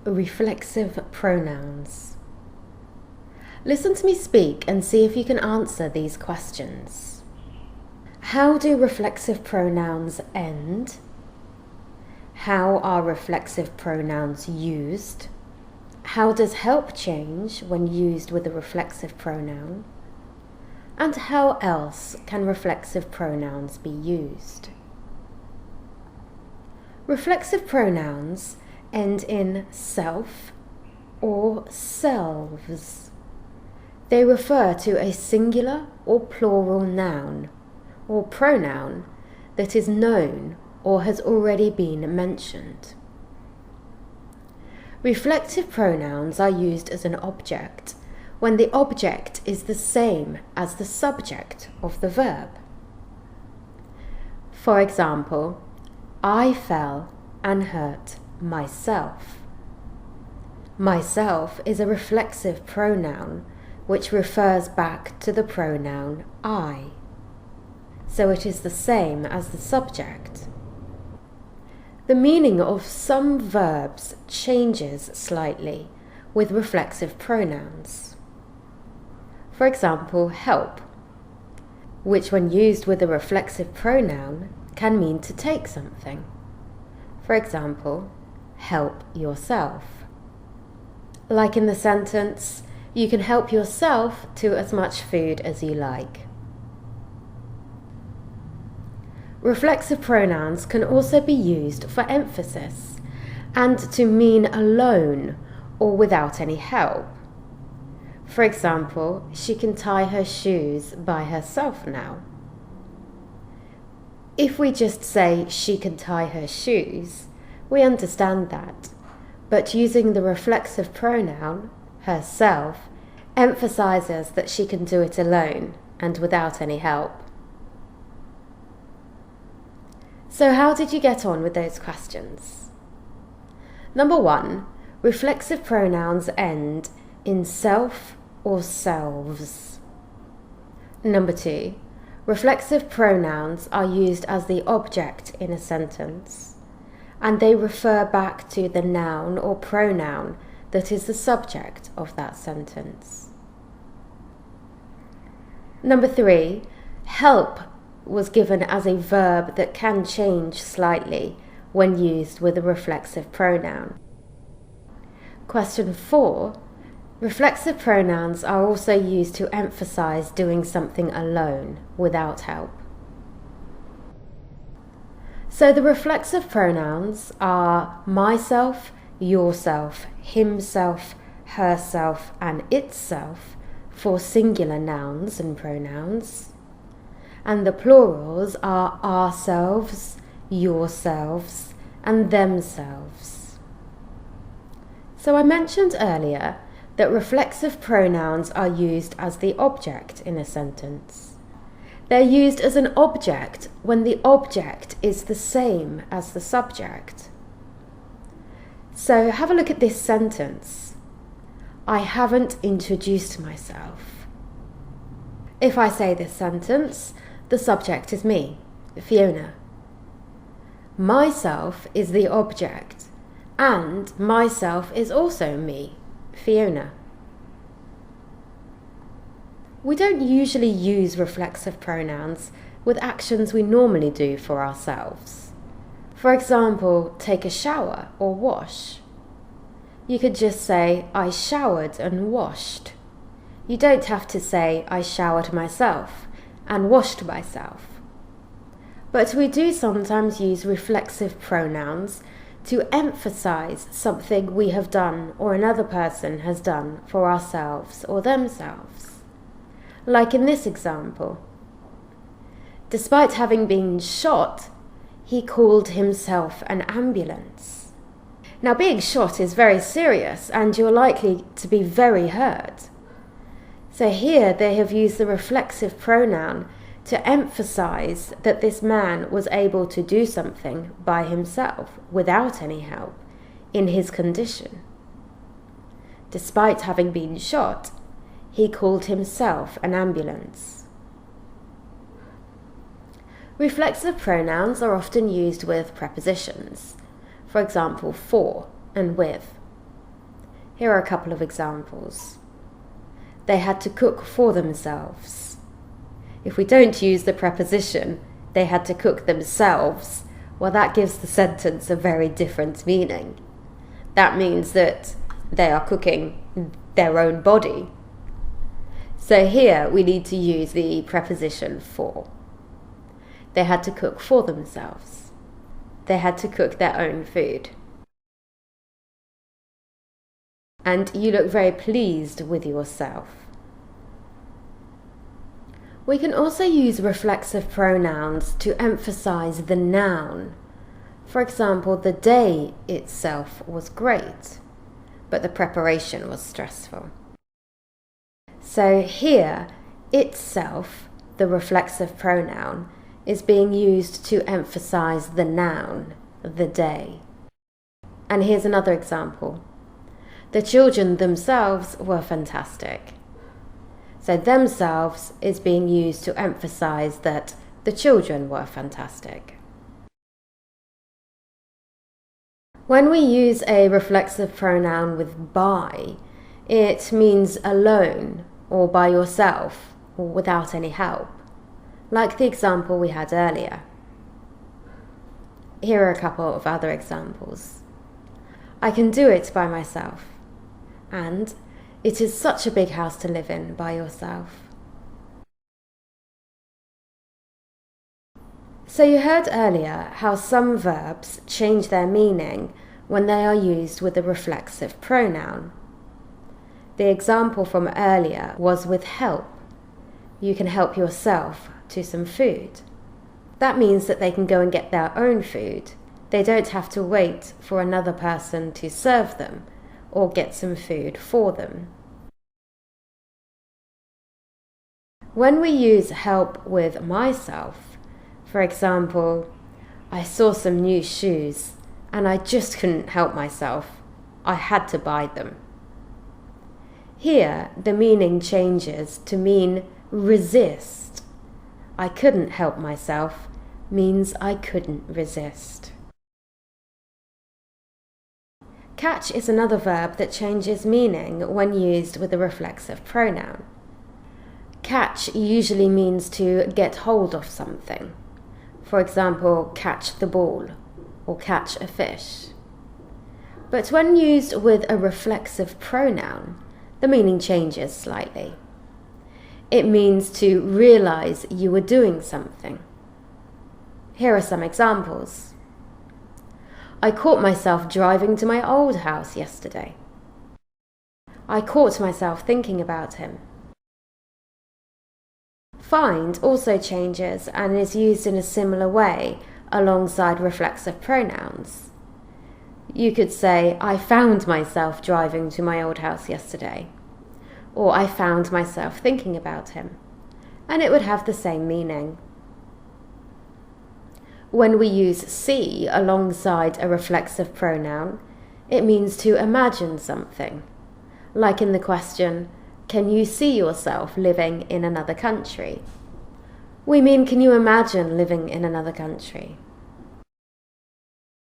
Reflexive pronouns. Listen to me speak and see if you can answer these questions. How do reflexive pronouns end? How are reflexive pronouns used? How does help change when used with a reflexive pronoun? And how else can reflexive pronouns be used? Reflexive pronouns end in self or selves. They refer to a singular or plural noun or pronoun that is known or has already been mentioned. Reflexive pronouns are used as an object when the object is the same as the subject of the verb. For example, I fell and hurt myself. Myself is a reflexive pronoun which refers back to the pronoun I, so it is the same as the subject. The meaning of some verbs changes slightly with reflexive pronouns. For example, help, which when used with a reflexive pronoun can mean to take something. For example, help yourself. Like in the sentence, you can help yourself to as much food as you like. Reflexive pronouns can also be used for emphasis and to mean alone or without any help. For example, she can tie her shoes by herself now. If we just say she can tie her shoes, we understand that, but using the reflexive pronoun, herself, emphasizes that she can do it alone and without any help. So how did you get on with those questions? Number 1, reflexive pronouns end in self or selves. Number 2, reflexive pronouns are used as the object in a sentence, and they refer back to the noun or pronoun that is the subject of that sentence. Number 3, help was given as a verb that can change slightly when used with a reflexive pronoun. Question 4, reflexive pronouns are also used to emphasize doing something alone without help. So the reflexive pronouns are myself, yourself, himself, herself, and itself for singular nouns and pronouns. And the plurals are ourselves, yourselves, and themselves. So I mentioned earlier that reflexive pronouns are used as the object in a sentence. They're used as an object when the object is the same as the subject. So have a look at this sentence. I haven't introduced myself. If I say this sentence, the subject is me, Fiona. Myself is the object, and myself is also me, Fiona. We don't usually use reflexive pronouns with actions we normally do for ourselves. For example, take a shower or wash. You could just say, I showered and washed. You don't have to say, I showered myself and washed myself. But we do sometimes use reflexive pronouns to emphasize something we have done or another person has done for ourselves or themselves. Like in this example, despite having been shot, he called himself an ambulance. Now, being shot is very serious and you're likely to be very hurt. So here they have used the reflexive pronoun to emphasize that this man was able to do something by himself without any help in his condition. Despite having been shot, he called himself an ambulance. Reflexive pronouns are often used with prepositions, for example, for and with. Here are a couple of examples. They had to cook for themselves. If we don't use the preposition, they had to cook themselves, well, that gives the sentence a very different meaning. That means that they are cooking their own body. So here we need to use the preposition for. They had to cook for themselves. They had to cook their own food. And you look very pleased with yourself. We can also use reflexive pronouns to emphasize the noun. For example, the day itself was great, but the preparation was stressful. So here, itself, the reflexive pronoun, is being used to emphasize the noun, the day. And here's another example. The children themselves were fantastic. So themselves is being used to emphasize that the children were fantastic. When we use a reflexive pronoun with by, it means alone or by yourself or without any help, like the example we had earlier. Here are a couple of other examples. I can do it by myself, and it is such a big house to live in by yourself. So you heard earlier how some verbs change their meaning when they are used with a reflexive pronoun. The example from earlier was with help. You can help yourself to some food. That means that they can go and get their own food. They don't have to wait for another person to serve them or get some food for them. When we use help with myself, for example, I saw some new shoes and I just couldn't help myself. I had to buy them. Here, the meaning changes to mean resist. I couldn't help myself means I couldn't resist. Catch is another verb that changes meaning when used with a reflexive pronoun. Catch usually means to get hold of something. For example, catch the ball or catch a fish. But when used with a reflexive pronoun, the meaning changes slightly. It means to realize you were doing something. Here are some examples. I caught myself driving to my old house yesterday. I caught myself thinking about him. Find also changes and is used in a similar way alongside reflexive pronouns. You could say, I found myself driving to my old house yesterday, or I found myself thinking about him, and it would have the same meaning. When we use see alongside a reflexive pronoun, it means to imagine something, like in the question, can you see yourself living in another country? We mean, can you imagine living in another country?